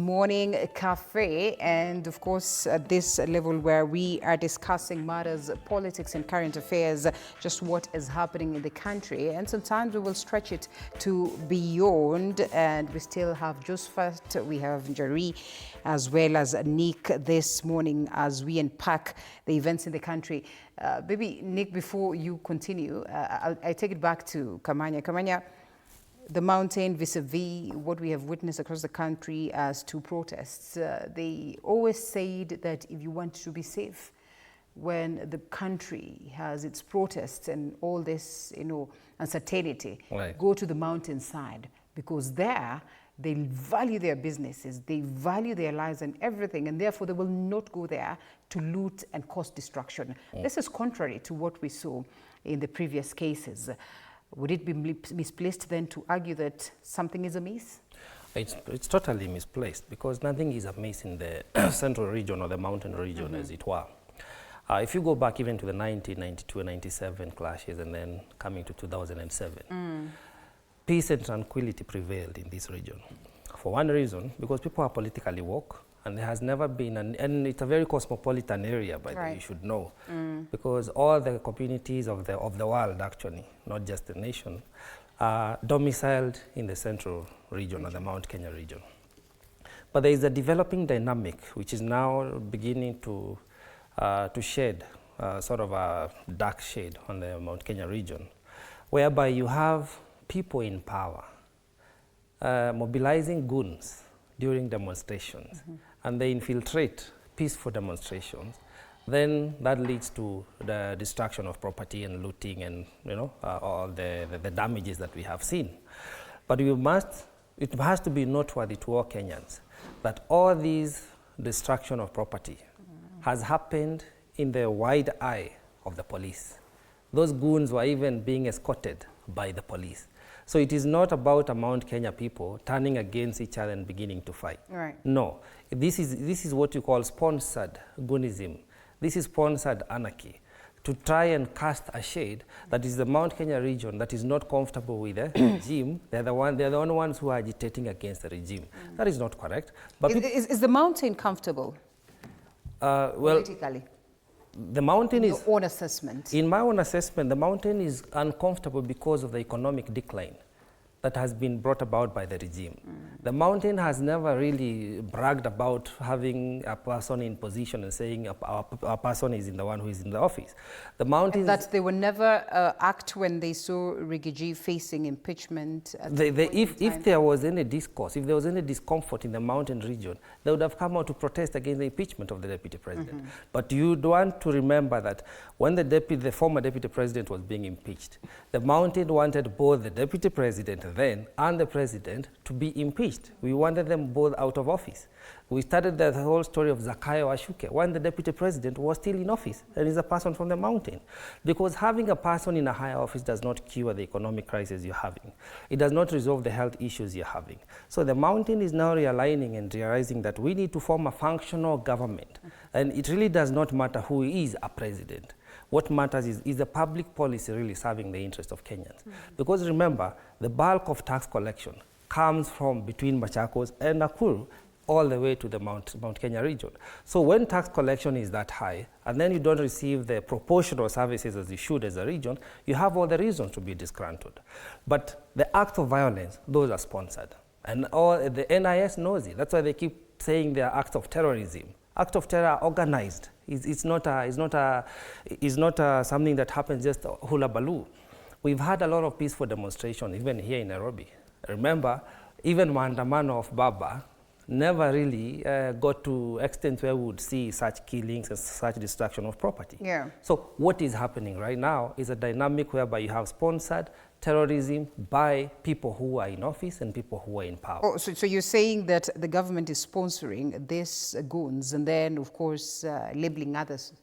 Morning Cafe, and of course at this level where we are discussing matters, politics and current affairs, just what is happening in the country, and sometimes we will stretch it to beyond. And we still have Josephat, we have Njeri, as well as Nick this morning as we unpack the events in the country. Maybe Nick, before you continue, I take it back to Kamanya. Kamanya, the mountain vis-a-vis what we have witnessed across the country as to protests. They always said that if you want to be safe when the country has its protests and all this, uncertainty, right, go to the mountainside, because there they value their businesses, they value their lives and everything, and therefore they will not go there to loot and cause destruction. This is contrary to what we saw in the previous cases. Would it be misplaced then to argue that something is amiss? It's totally misplaced, because nothing is amiss in the central region or the mountain region, as it were. If you go back even to the 1992 and 97 clashes and then coming to 2007, peace and tranquility prevailed in this region. For one reason, because people are politically woke, and there has never been, and it's a very cosmopolitan area, by the way, you should know, because all the communities of the world, actually, not just the nation, are domiciled in the central region or the Mount Kenya region. But there is a developing dynamic which is now beginning to shed sort of a dark shade on the Mount Kenya region, whereby you have people in power mobilizing goons during demonstrations, and they infiltrate peaceful demonstrations. Then that leads to the destruction of property and looting and all the damages that we have seen. But it has to be noteworthy to all Kenyans that all these destruction of property has happened in the wide eye of the police. Those goons were even being escorted by the police. So it is not about a Mount Kenya people turning against each other and beginning to fight. Right. No, this is what you call sponsored goonism. This is sponsored anarchy, to try and cast a shade that is the Mount Kenya region that is not comfortable with the regime. They're the only ones who are agitating against the regime. That is not correct. But is the mountain comfortable? Well, politically? The mountain is... Your own assessment. In my own assessment, the mountain is uncomfortable because of the economic decline that has been brought about by the regime. The mountain has never really bragged about having a person in position and saying a person is the one who is in the office. The mountain... That they would never act when they saw Rigiji facing impeachment? If there was any discourse, if there was any discomfort in the mountain region, they would have come out to protest against the impeachment of the deputy president. But you want to remember that when the former deputy president was being impeached, the mountain wanted both the deputy president then and the president to be impeached. We wanted them both out of office. We started the whole story of Zakayo Ashuke when the deputy president was still in office and is a person from the mountain. Because having a person in a higher office does not cure the economic crisis you're having. It does not resolve the health issues you're having. So the mountain is now realigning and realizing that we need to form a functional government. And it really does not matter who is a president. What matters is the public policy really serving the interest of Kenyans. Because remember, the bulk of tax collection comes from between Machakos and Nakuru all the way to the Mount Kenya region. So when tax collection is that high, and then you don't receive the proportional services as you should as a region, you have all the reasons to be disgruntled. But the acts of violence, those are sponsored. And the NIS knows it. That's why they keep saying they are acts of terrorism. Acts of terror are organized. It's not something that happens just hula baloo. We've had a lot of peaceful demonstrations, even here in Nairobi. Remember, even maandamano of BAMBA never really got to extent where we would see such killings and such destruction of property. Yeah. So what is happening right now is a dynamic whereby you have sponsored terrorism by people who are in office and people who are in power. Oh, so you're saying that the government is sponsoring these goons and then, of course, labeling others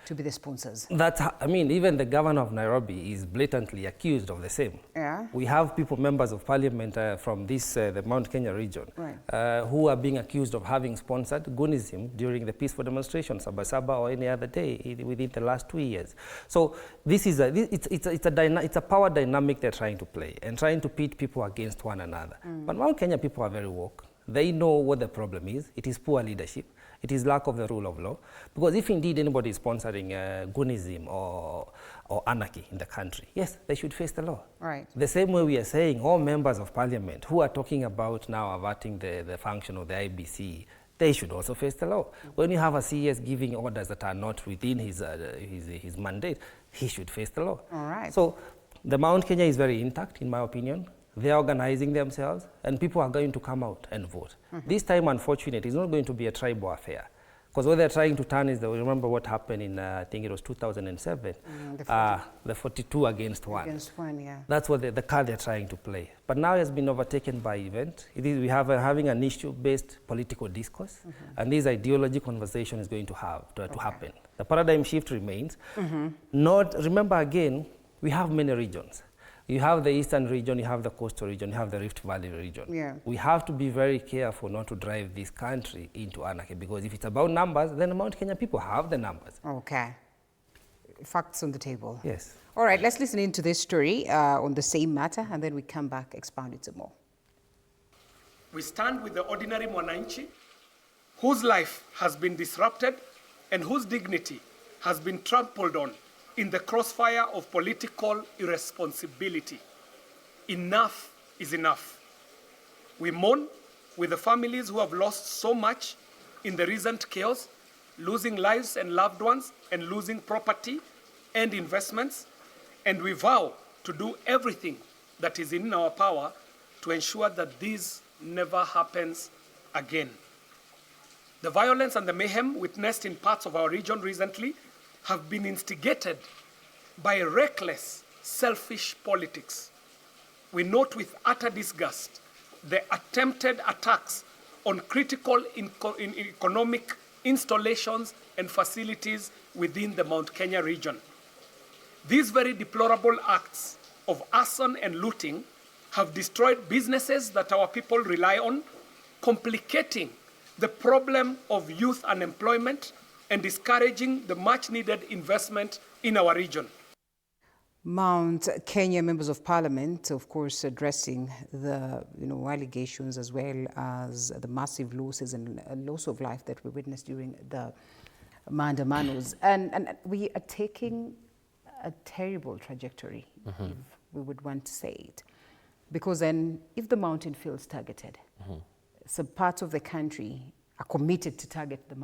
to be the sponsors? Even the governor of Nairobi is blatantly accused of the same. Yeah. We have members of parliament from the Mount Kenya region, right, who are being accused of having sponsored goonism during the peaceful demonstrations, Sabasaba or any other day within the last 2 years. So this is it's a power dynamic they're trying to play and trying to pit people against one another. But Mount Kenya people are very woke. They know what the problem is. It is poor leadership. It is lack of the rule of law. Because if indeed anybody is sponsoring Gunism or anarchy in the country, yes, they should face the law. Right. The same way we are saying all members of parliament who are talking about now averting the function of the IBC, they should also face the law. When you have a CS giving orders that are not within his mandate, he should face the law. All right. So the Mount Kenya is very intact, in my opinion. They are organizing themselves, and people are going to come out and vote. This time, unfortunately, it's not going to be a tribal affair. Because what they're trying to turn is, remember what happened in, I think it was 2007, the 42 against 1. Against 1, yeah. That's what the card they're trying to play. But now it has been overtaken by event. We have having an issue-based political discourse, and this ideology conversation is going to happen. The paradigm shift remains. Remember again, we have many regions. You have the eastern region, you have the coastal region, you have the Rift Valley region. Yeah. We have to be very careful not to drive this country into anarchy, because if it's about numbers, then the Mount Kenya people have the numbers. Okay. Facts on the table. Yes. All right, let's listen into this story on the same matter, and then we come back, expound it some more. We stand with the ordinary mwananchi whose life has been disrupted and whose dignity has been trampled on in the crossfire of political irresponsibility. Enough is enough. We mourn with the families who have lost so much in the recent chaos, losing lives and loved ones and losing property and investments, and we vow to do everything that is in our power to ensure that this never happens again. The violence and the mayhem witnessed in parts of our region recently have been instigated by reckless, selfish politics. We note with utter disgust the attempted attacks on critical economic installations and facilities within the Mount Kenya region. These very deplorable acts of arson and looting have destroyed businesses that our people rely on, complicating the problem of youth unemployment and discouraging the much-needed investment in our region. Mount Kenya members of parliament, of course, addressing the allegations as well as the massive losses and loss of life that we witnessed during the maandamanos. And we are taking a terrible trajectory, if we would want to say it. Because then if the mountain feels targeted, some parts of the country are committed to target the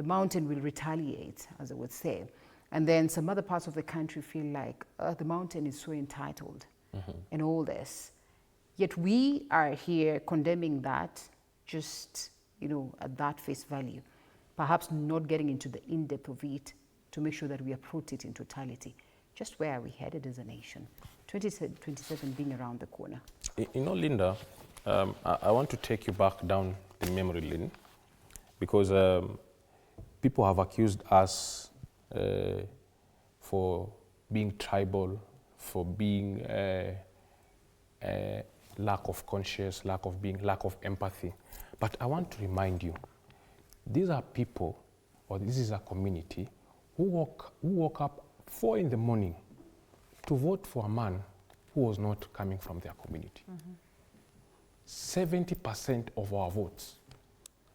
mountain will retaliate, as I would say. And then some other parts of the country feel like the mountain is so entitled and all this. Yet we are here condemning that just, at that face value, perhaps not getting into the in-depth of it to make sure that we approach it in totality. Just where are we headed as a nation? 2027 being around the corner. Linda, I want to take you back down the memory lane, because people have accused us for being tribal, for being lack of conscience, lack of empathy. But I want to remind you, these are people, or this is a community, who woke up 4 in the morning to vote for a man who was not coming from their community. 70% of our votes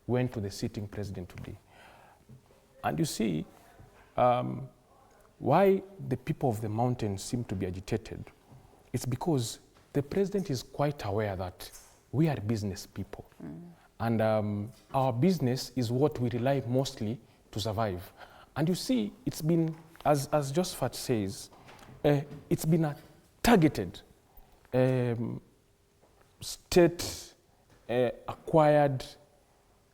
went to the sitting president today. And you see, why the people of the mountain seem to be agitated, it's because the president is quite aware that we are business people. And our business is what we rely mostly to survive. And you see, it's been, as Josephat says, it's been a targeted, state-acquired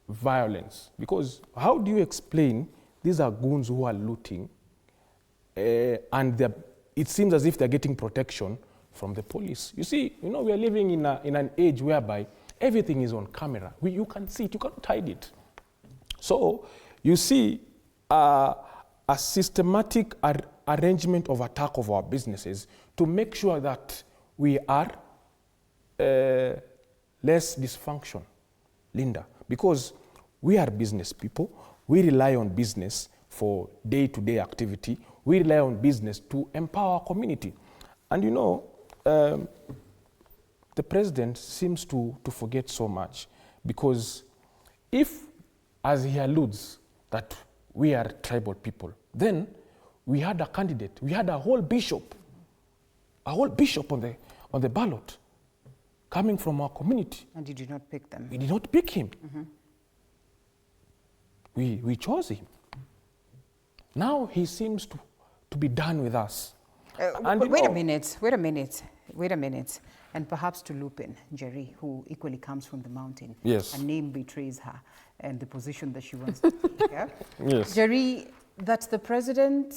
violence. Because how do you explain these are goons who are looting, and it seems as if they're getting protection from the police? You see, we are living in an age whereby everything is on camera. You can see it, you can't hide it. So you see a systematic arrangement of attack of our businesses to make sure that we are less dysfunction, Linda, because we are business people. We rely on business for day-to-day activity. We rely on business to empower our community. And the president seems to forget so much, because if, as he alludes, that we are tribal people, then we had a candidate, we had a whole bishop on the ballot coming from our community. And you did not pick them. We did not pick him. We chose him. Now he seems to be done with us. Wait a minute. And perhaps to loop in Jerry, who equally comes from the mountain. Yes. A name betrays her and the position that she wants to take. Yeah? Yes. Jerry, that the president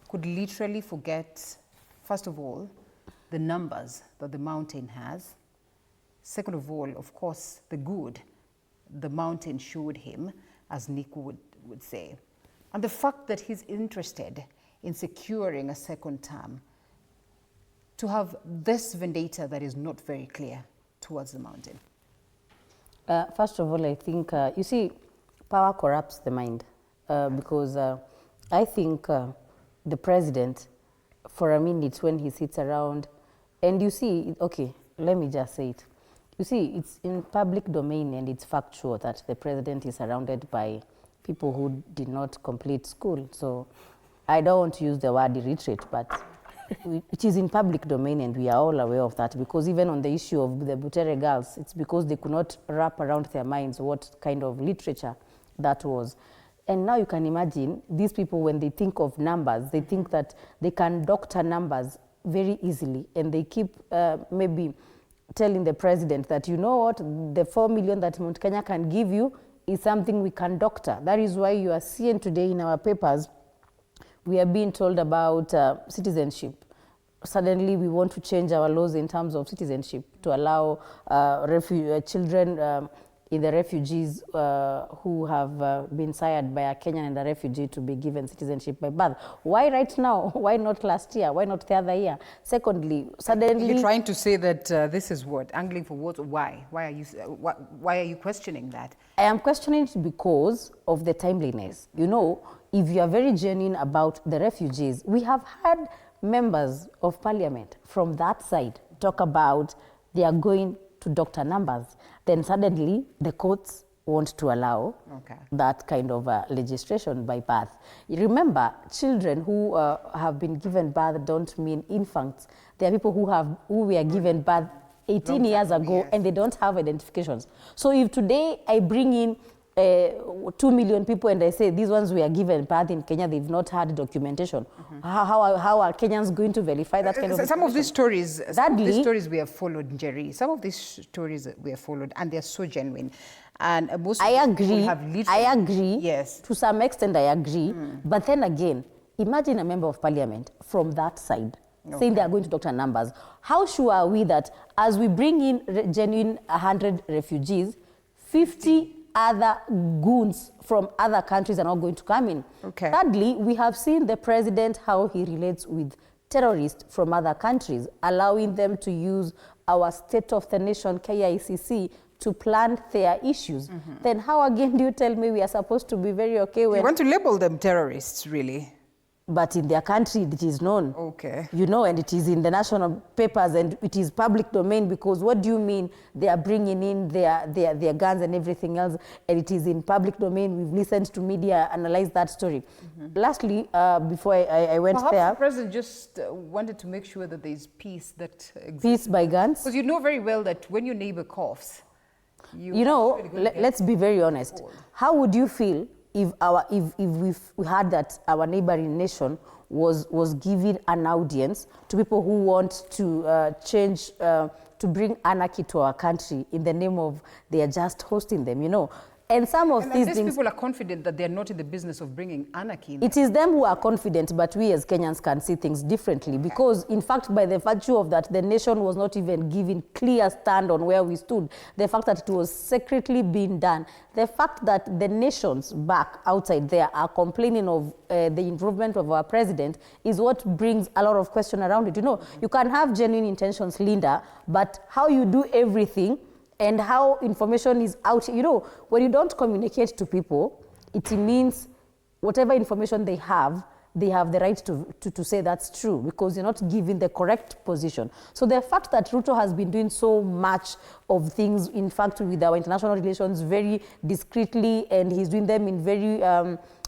could literally forget, first of all, the numbers that the mountain has. Second of all, of course, the good the mountain showed him, as Nick would say. And the fact that he's interested in securing a second term, to have this vendetta that is not very clear towards the mountain. First of all, I think, you see, power corrupts the mind, because I think the president, for a minute when he sits around, and you see, okay, let me just say it. You see, it's in public domain and it's factual that the president is surrounded by people who did not complete school. So I don't want to use the word illiterate, but it is in public domain and we are all aware of that, because even on the issue of the Butere girls, it's because they could not wrap around their minds what kind of literature that was. And now you can imagine these people, when they think of numbers, they think that they can doctor numbers very easily, and they keep maybe telling the president that, you know what, the 4 million that Mount Kenya can give you is something we can doctor. That is why you are seeing today in our papers, we are being told about citizenship. Suddenly we want to change our laws in terms of citizenship to allow children in the refugees who have been sired by a Kenyan and a refugee to be given citizenship by birth. Why right now? Why not last year? Why not the other year? Secondly, suddenly... You're trying to say that this is what? Angling for what? Why? Why are you questioning that? I am questioning it because of the timeliness. You know, if you are very genuine about the refugees, we have had members of parliament from that side talk about they are going to doctor numbers. Then suddenly the courts want to allow that kind of legislation by birth. You remember, children who have been given birth don't mean infants. There are people who were given birth 18 years ago and they don't have identifications. So if today I bring in 2 million people and I say these ones were given birth in Kenya, they've not had documentation. How are Kenyans going to verify that kind of some of these stories we have followed, Jerry. Some of these stories we have followed, and they're so genuine. And most I agree. Yes. To some extent, I agree. But then again, imagine a member of parliament from that side saying they are going to doctor numbers. How sure are we that as we bring in genuine 100 refugees, 50 other goons from other countries are not going to come in? Thirdly, we have seen the president, how he relates with terrorists from other countries, allowing them to use our state of the nation, KICC, to plant their issues. Then how again do you tell me we are supposed to be very okay when... You want to label them terrorists, really? But in their country, it is known. You know, and it is in the national papers and it is public domain, because what do you mean they are bringing in their guns and everything else, and it is in public domain? We've listened to media analyze that story. Lastly, before I went Perhaps there... the president just wanted to make sure that there is peace that exists. Peace by guns? Because you know very well that when your neighbor coughs, you know, let's be very honest. How would you feel if we had that our neighboring nation was giving an audience to people who want to change, to bring anarchy to our country in the name of they are just hosting them, you know? And some of these things... people are confident that they're not in the business of bringing anarchy. It is them who are confident, but we as Kenyans can see things differently, because in fact, by the virtue of that, the nation was not even giving clear stand on where we stood. The fact that it was secretly being done, the fact that the nations back outside there are complaining of the improvement of our president is what brings a lot of question around it. You know, you can have genuine intentions, Linda, but how you do everything and how information is out. You know, when you don't communicate to people, it means whatever information they have, they have the right to say that's true, because you're not giving the correct position. So the fact that Ruto has been doing so much of things, in fact, with our international relations very discreetly, and he's doing them in very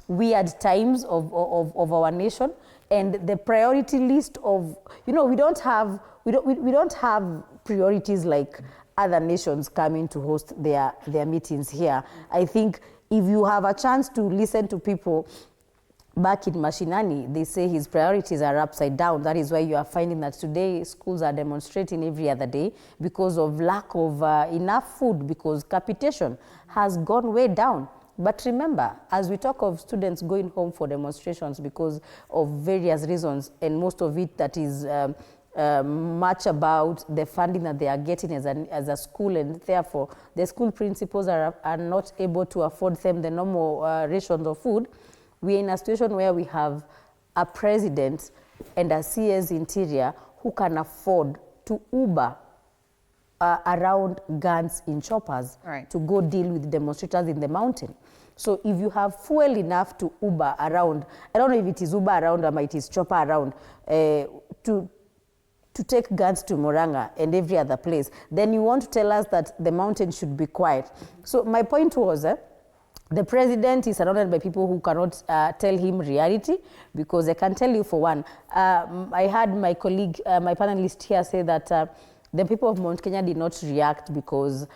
weird times of our nation, and the priority list of, we don't have priorities like other nations coming to host their meetings here. I think if you have a chance to listen to people back in Mashinani, they say his priorities are upside down. That is why you are finding that today schools are demonstrating every other day because of lack of enough food, because capitation has gone way down. But remember, as we talk of students going home for demonstrations because of various reasons, and most of it that is much about the funding that they are getting as a school, and therefore the school principals are not able to afford them the normal rations of food, we are in a situation where we have a president and a CS Interior who can afford to Uber around guns in choppers to go deal with demonstrators in the mountain. So if you have fuel enough to Uber around, I don't know if it is Uber around or it is chopper around, to take guns to Murang'a and every other place, then you want to tell us that the mountain should be quiet. So my point was, the president is surrounded by people who cannot tell him reality, because I can tell you for one, I had my colleague, my panelist here say that the people of Mount Kenya did not react because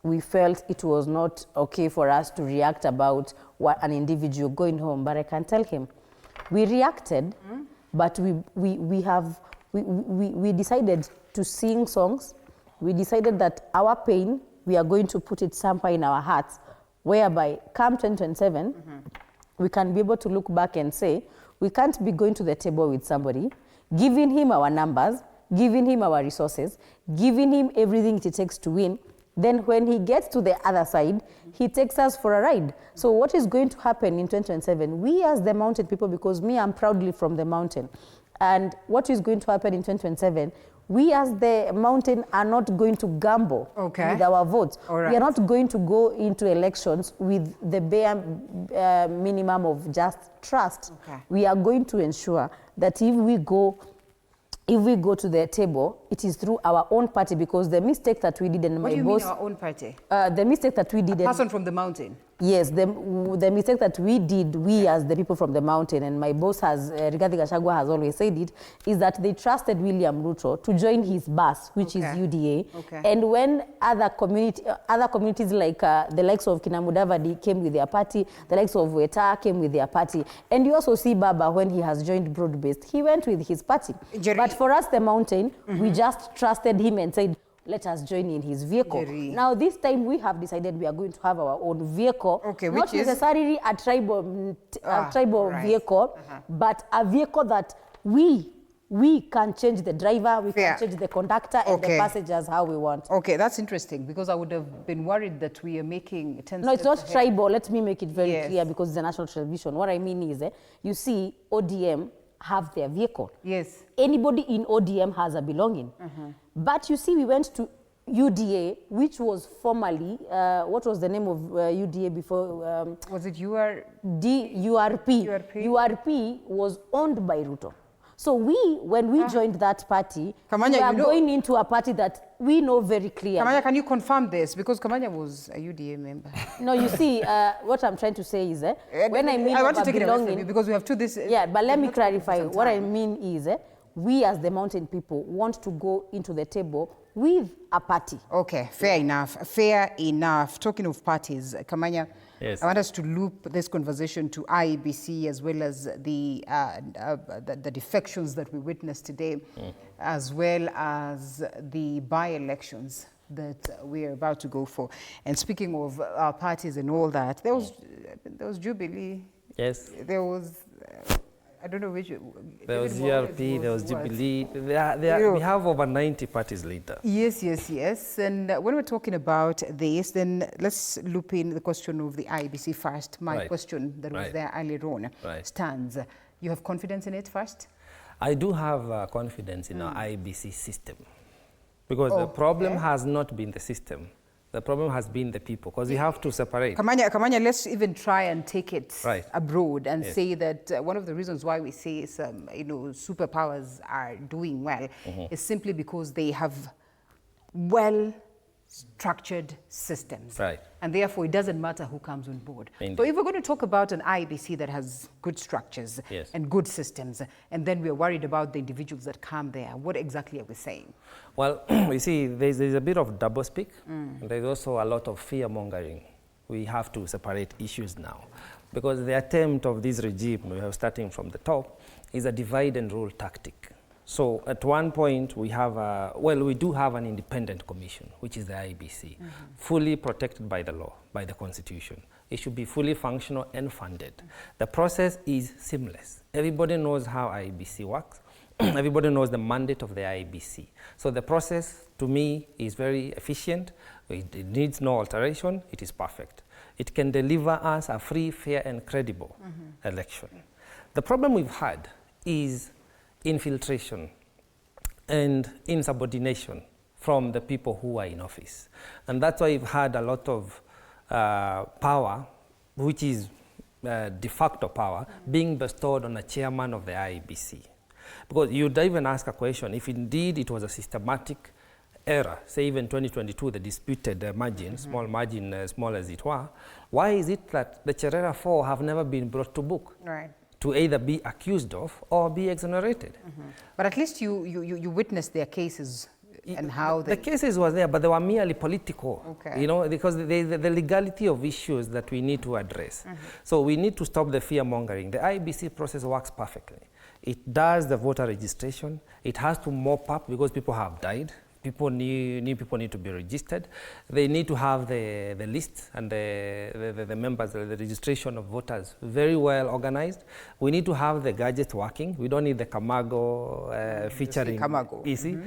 we felt it was not okay for us to react about what an individual going home. But I can tell him, we reacted, but we decided to sing songs. We decided that our pain, we are going to put it somewhere in our hearts, whereby come 2027, we can be able to look back and say, we can't be going to the table with somebody, giving him our numbers, giving him our resources, giving him everything it takes to win. Then when he gets to the other side, he takes us for a ride. So what is going to happen in 2027? We as the mountain people, because me, I'm proudly from the mountain. And what is going to happen in 2027? We as the mountain are not going to gamble with our votes. We are not going to go into elections with the bare minimum of just trust. We are going to ensure that if we go to the table, it is through our own party, because the mistake that we did, and what do you mean our own party? The mistake that we did... A person from the mountain? Yes, the mistake that we did, we as the people from the mountain, and my boss has, Rigathi Gachagua has always said it, is that they trusted William Ruto to join his bus, which is UDA. And when other communities like the likes of Kinamudavadi came with their party, the likes of Weta came with their party, and you also see Baba, when he has joined Broad-Based, he went with his party. But for us, the mountain, we just trusted him and said, let us join in his vehicle. Now, this time we have decided we are going to have our own vehicle, not necessarily a tribal vehicle, but a vehicle that we can change the driver, we can change the conductor and the passengers how we want. Okay, that's interesting, because I would have been worried that we are making... No, it's not tribal. Let me make it very clear, because it's a national television. What I mean is, you see ODM have their vehicle. Anybody in ODM has a belonging. But you see, we went to UDA, which was formerly, what was the name of UDA before? Was it URP? URP was owned by Ruto. So when we joined that party, we are going into a party that we know very clearly. Kamanya, can you confirm this? Because Kamanya was a UDA member. No, you see, what I'm trying to say is, when I mean I want to take belonging, it away from you, because we have two this... Yeah, but let me clarify. What I mean is, we as the mountain people want to go into the table with a party. Okay, fair enough. Fair enough. Talking of parties, Kamanya, I want us to loop this conversation to IEBC, as well as the defections that we witnessed today, as well as the by-elections that we are about to go for. And speaking of parties and all that, there was Jubilee. Yes. There was... I don't know which... There was GRP, there was Jubilee. We have over 90 parties later. Yes. And when we're talking about this, then let's loop in the question of the IEBC first. My question that was there earlier on stands. You have confidence in it first? I do have confidence in our IEBC system, because the problem has not been the system. The problem has been the people, because we have to separate. Kamanya, let's even try and take it abroad and Yes. say that one of the reasons why we say some, superpowers are doing well is simply because they have well-structured systems. Right. And therefore, it doesn't matter who comes on board. Indeed. So if we're going to talk about an IBC that has good structures Yes. and good systems, and then we're worried about the individuals that come there, what exactly are we saying? Well, you see, there's a bit of doublespeak. And there's also a lot of fear-mongering. We have to separate issues now. Because the attempt of this regime, starting from the top, is a divide-and-rule tactic. So at one point, we do have an independent commission, which is the IBC, fully protected by the law, by the Constitution. It should be fully functional and funded. The process is seamless. Everybody knows how IBC works. Everybody knows the mandate of the IBC. So the process, to me, is very efficient. It needs no alteration. It is perfect. It can deliver us a free, fair, and credible election. The problem we've had is infiltration and insubordination from the people who are in office. And that's why we've had a lot of power, which is de facto power, being bestowed on a chairman of the IBC. Because you'd even ask a question, if indeed it was a systematic error, say even 2022, the disputed margin, small margin, small as it were, why is it that the Cherera 4 have never been brought to book? Right. To either be accused of or be exonerated. But at least you witnessed their cases and how the cases was there, but they were merely political. Okay. Because the legality of issues that we need to address. So we need to stop the fear mongering. The IBC process works perfectly. It does the voter registration. It has to mop up because people have died. New people need to be registered. They need to have the list and the members, the registration of voters very well organized. We need to have the gadgets working. We don't need the Kamago featuring easy.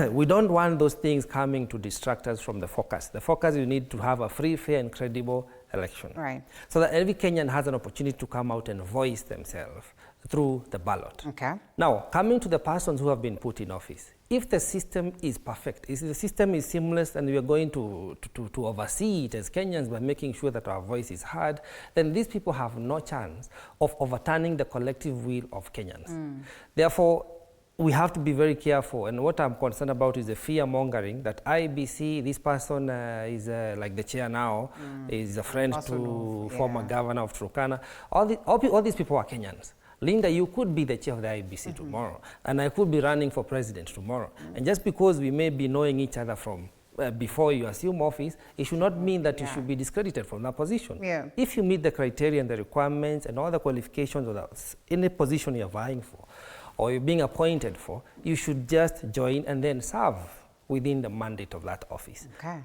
We don't want those things coming to distract us from the focus. The focus, you need to have a free, fair, and credible election. Right. So that every Kenyan has an opportunity to come out and voice themselves through the ballot. Okay. Now, coming to the persons who have been put in office, if the system is perfect, if the system is seamless and we are going to oversee it as Kenyans by making sure that our voice is heard, then these people have no chance of overturning the collective will of Kenyans. Therefore, we have to be very careful, and what I'm concerned about is the fear-mongering that IBC, this person is like the chair now, is a friend to former governor of Turkana. All these people are Kenyans. Linda, you could be the chair of the IBC tomorrow, and I could be running for president tomorrow. And just because we may be knowing each other from before you assume office, it should not mean that you should be discredited from that position. If you meet the criteria and the requirements and all the qualifications of any position you're vying for, or you're being appointed for, you should just join and then serve within the mandate of that office. Okay.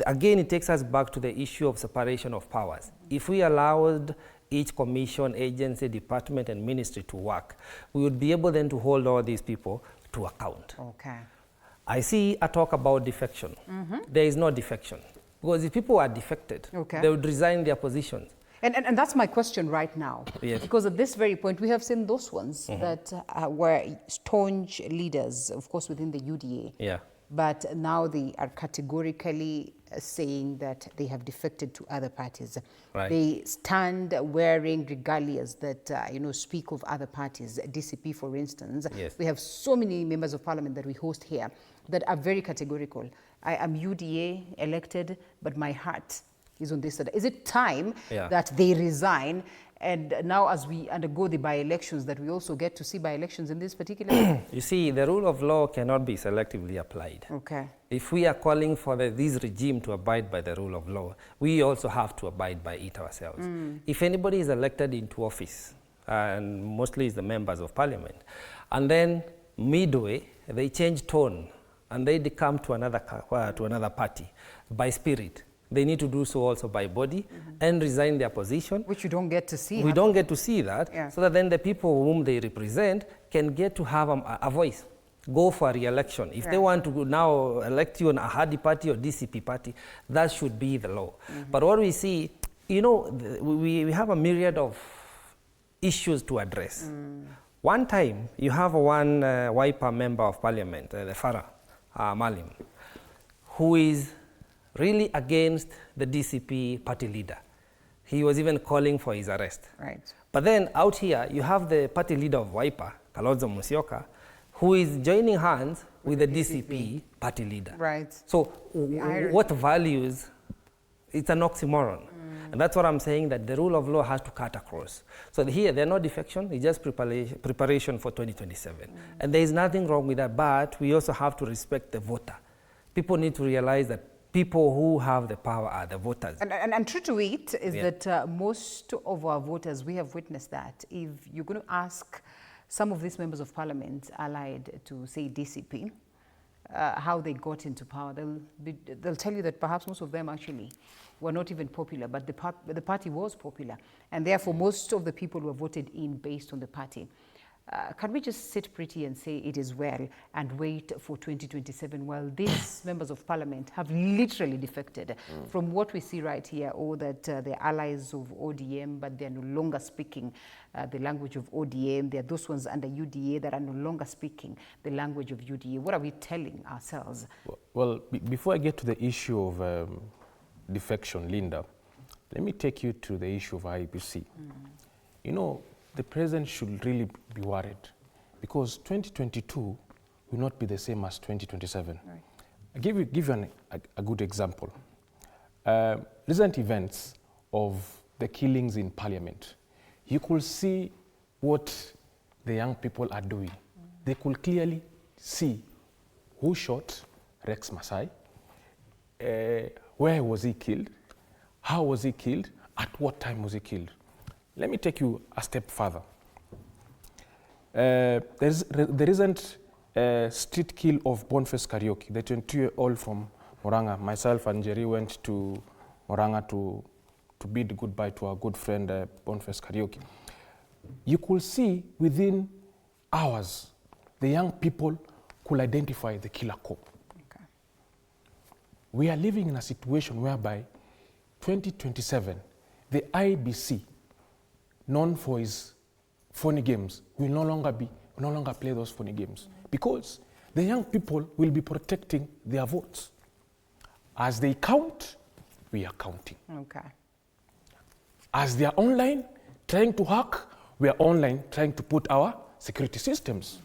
Again, it takes us back to the issue of separation of powers. If we allowed each commission, agency, department, and ministry to work, we would be able then to hold all these people to account. Okay. I see a talk about defection. There is no defection. Because if people are defected, they would resign their positions. And that's my question right now. Yes. Because at this very point, we have seen those ones that were staunch leaders, of course, within the UDA. Yeah. But now they are categorically saying that they have defected to other parties. Right. They stand wearing regalias that speak of other parties. DCP, for instance. Yes. We have so many members of parliament that we host here that are very categorical. I am UDA elected, but my heart is on this side. Is it time that they resign? And now as we undergo the by-elections, that we also get to see by-elections in this particular You see, the rule of law cannot be selectively applied. Okay. If we are calling for this regime to abide by the rule of law, we also have to abide by it ourselves. If anybody is elected into office, and mostly is the members of parliament, and then midway, they change tone, and they come to another party by spirit, they need to do so also by body and resign their position. Which you don't get to see. We don't get to see that, so that then the people whom they represent can get to have a voice, go for a re-election. If they want to now elect you on a Hadi party or DCP party, that should be the law. But what we see, we have a myriad of issues to address. One time, you have one Wiper member of parliament, the Farah Malim, who is really against the DCP party leader. He was even calling for his arrest. Right. But then out here, you have the party leader of Wiper, Kalonzo Musyoka, who is joining hands with the DCP party leader. Right. So what values, it's an oxymoron. And that's what I'm saying, that the rule of law has to cut across. So here, there's no defection, it's just preparation for 2027. And there is nothing wrong with that, but we also have to respect the voter. People need to realize that people who have the power are the voters. And true to it is that most of our voters, we have witnessed that. If you're going to ask some of these members of parliament allied to, say, DCP, how they got into power, they'll tell you that perhaps most of them actually were not even popular, but the party was popular. And therefore, most of the people were voted in based on the party. Can we just sit pretty and say it is well and wait for 2027 while these members of parliament have literally defected from what we see right here, or that they're allies of ODM, but they're no longer speaking the language of ODM. There are those ones under UDA that are no longer speaking the language of UDA. What are we telling ourselves? Well, before I get to the issue of defection, Linda, let me take you to the issue of IEBC. You know, the president should really be worried because 2022 will not be the same as 2027. Right. I'll give you a good example. Recent events of the killings in parliament, you could see what the young people are doing. They could clearly see who shot Rex Masai, where was he killed, how was he killed, at what time was he killed. Let me take you a step further. There isn't a street kill of Boniface Karaoke, the 22-year-old from Murang'a. Myself and Jerry went to Murang'a to bid goodbye to our good friend Boniface Karaoke. You could see within hours, the young people could identify the killer cop. Okay. We are living in a situation whereby 2027, the IBC, known for his funny games, will no longer play those funny games because the young people will be protecting their votes. As they count, we are counting. Okay. As they are online trying to hack, we are online trying to put our security systems.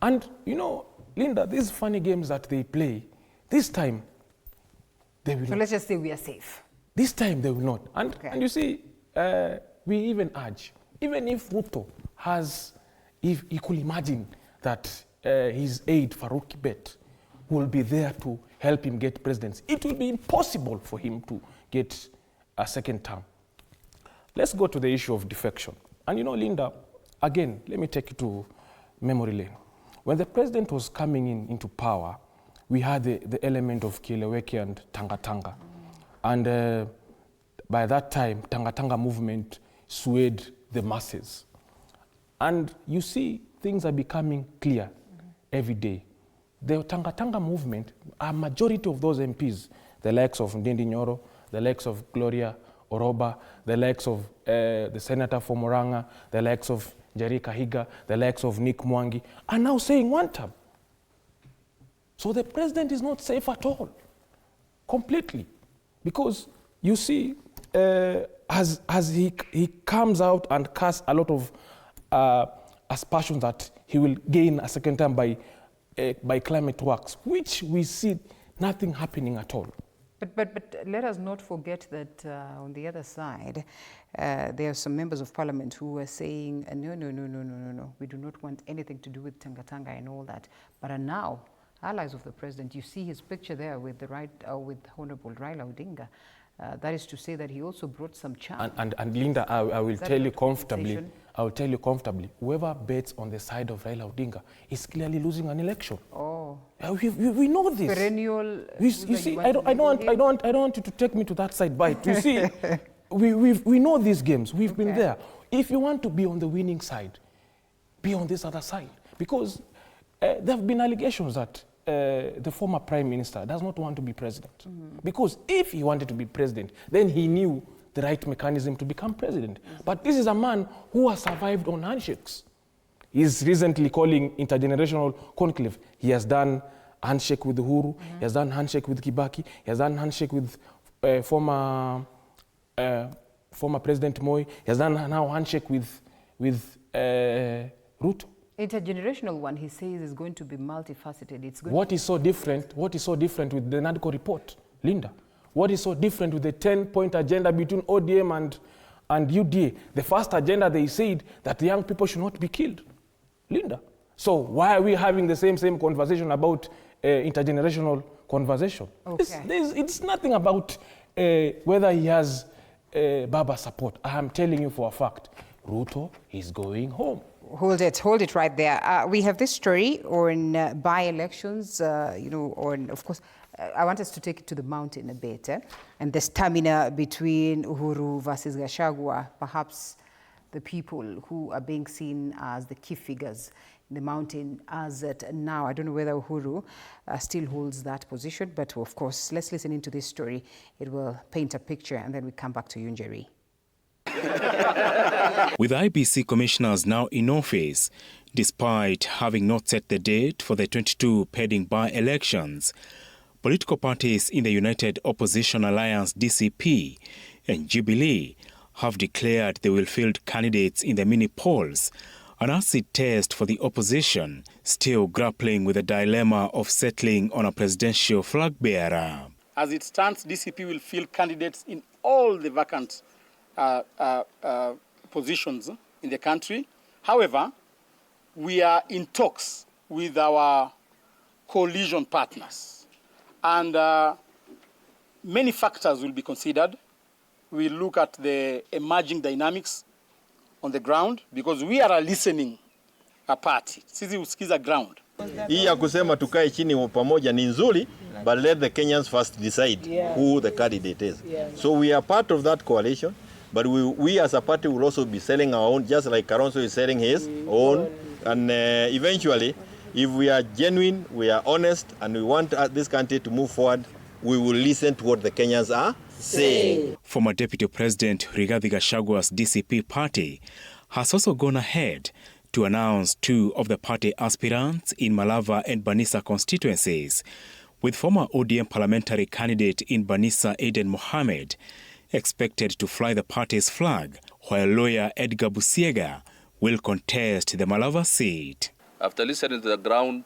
And you know, Linda, these funny games that they play, this time they will not. So let's just say we are safe. This time they will not. And, okay. And you see, we even urge, even if Ruto has, if he could imagine that his aide, Farouk Kibet, will be there to help him get presidency, it will be impossible for him to get a second term. Let's go to the issue of defection. And you know, Linda, again, let me take you to memory lane. When the president was coming into power, we had the element of Kieleweki and Tanga. And by that time, Tanga movement swayed the masses. And you see, things are becoming clear every day. The Tanga movement, a majority of those MPs, the likes of Ndindi Nyoro, the likes of Gloria Oroba, the likes of the senator from Murang'a, the likes of Njeri Kahiga, the likes of Nick Mwangi, are now saying one term. So the president is not safe at all, completely. Because you see, as he comes out and casts a lot of aspersions that he will gain a second term by climate works, which we see nothing happening at all. But let us not forget that on the other side, there are some members of parliament who are saying, no, we do not want anything to do with Tanga and all that. But are now allies of the president. You see his picture there with with Honorable Raila Odinga. That is to say that he also brought some charm. And Linda, I will tell you comfortably, whoever bets on the side of Raila Odinga is clearly losing an election. Oh. We know this. Perennial. You see, I don't want you to take me to that side bite. You see, we know these games. We've been there. If you want to be on the winning side, be on this other side. Because there have been allegations that the former prime minister does not want to be president. Because if he wanted to be president, then he knew the right mechanism to become president. But this is a man who has survived on handshakes. He's recently calling intergenerational conclave. He has done handshake with Uhuru, he has done handshake with Kibaki, he has done handshake with former President Moi, he has done now handshake with Ruto. Intergenerational one, he says, is going to be multifaceted. It's going What is so different with the NADCO report, Linda? What is so different with the 10-point agenda between ODM and UDA? The first agenda, they said that the young people should not be killed, Linda. So why are we having the same conversation about intergenerational conversation? Okay. It's nothing about whether he has Baba support. I am telling you for a fact, Ruto is going home. Hold it right there. We have this story on by-elections, of course, I want us to take it to the mountain a bit, and the stamina between Uhuru versus Gachagua, perhaps the people who are being seen as the key figures in the mountain as at now. I don't know whether Uhuru still holds that position, but of course, let's listen into this story. It will paint a picture, and then we come back to you, Njeri. With IBC commissioners now in office, despite having not set the date for the 22 pending by-elections, political parties in the United Opposition Alliance DCP and Jubilee have declared they will field candidates in the mini-polls, an acid test for the opposition, still grappling with the dilemma of settling on a presidential flag-bearer. As it stands, DCP will field candidates in all the vacant positions in the country. However, we are in talks with our coalition partners, and many factors will be considered. We look at the emerging dynamics on the ground, because we are a listening party. Sisi usikiza ground. Hii ya kusema tukae chini pamoja ni nzuri, but let the Kenyans first decide who the candidate is. So we are part of that coalition. But we as a party will also be selling our own, just like Karonso is selling his own. And eventually, if we are genuine, we are honest, and we want this country to move forward, we will listen to what the Kenyans are saying. Former Deputy President Rigathi Gachagua's DCP party has also gone ahead to announce 2 of the party aspirants in Malava and Banissa constituencies, with former ODM parliamentary candidate in Banissa, Aden Mohamed, expected to fly the party's flag, while lawyer Edgar Busiega will contest the Malava seat. After listening to the ground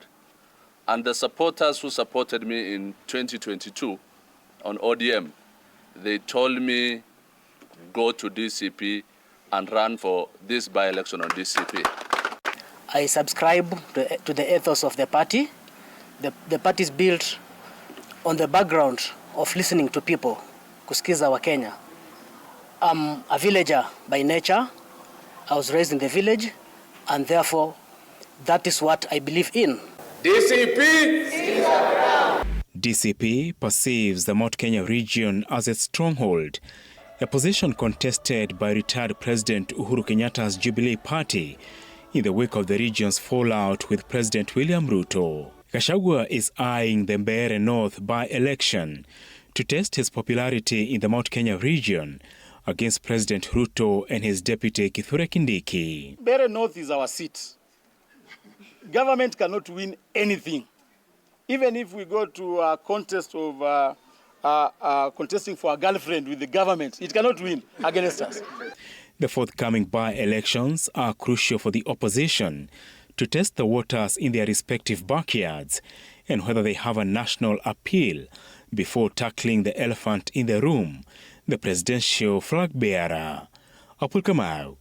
and the supporters who supported me in 2022 on ODM, they told me go to DCP and run for this by-election on DCP. I subscribe to the ethos of the party. The party is built on the background of listening to people. Kusikiza wa Kenya. I'm a villager by nature. I was raised in the village, and therefore that is what I believe in. DCP perceives the Mount Kenya region as its stronghold, a position contested by retired President Uhuru Kenyatta's Jubilee Party in the wake of the region's fallout with President William Ruto. Gachagua is eyeing the Mbeere North by-election to test his popularity in the Mount Kenya region against President Ruto and his deputy Kithure Kindiki. Mbeere North is our seat. Government cannot win anything. Even if we go to a contest of contesting for a girlfriend with the government, it cannot win against us. The forthcoming by-elections are crucial for the opposition to test the waters in their respective backyards and whether they have a national appeal before tackling the elephant in the room, the presidential flag-bearer. Apul Kamau,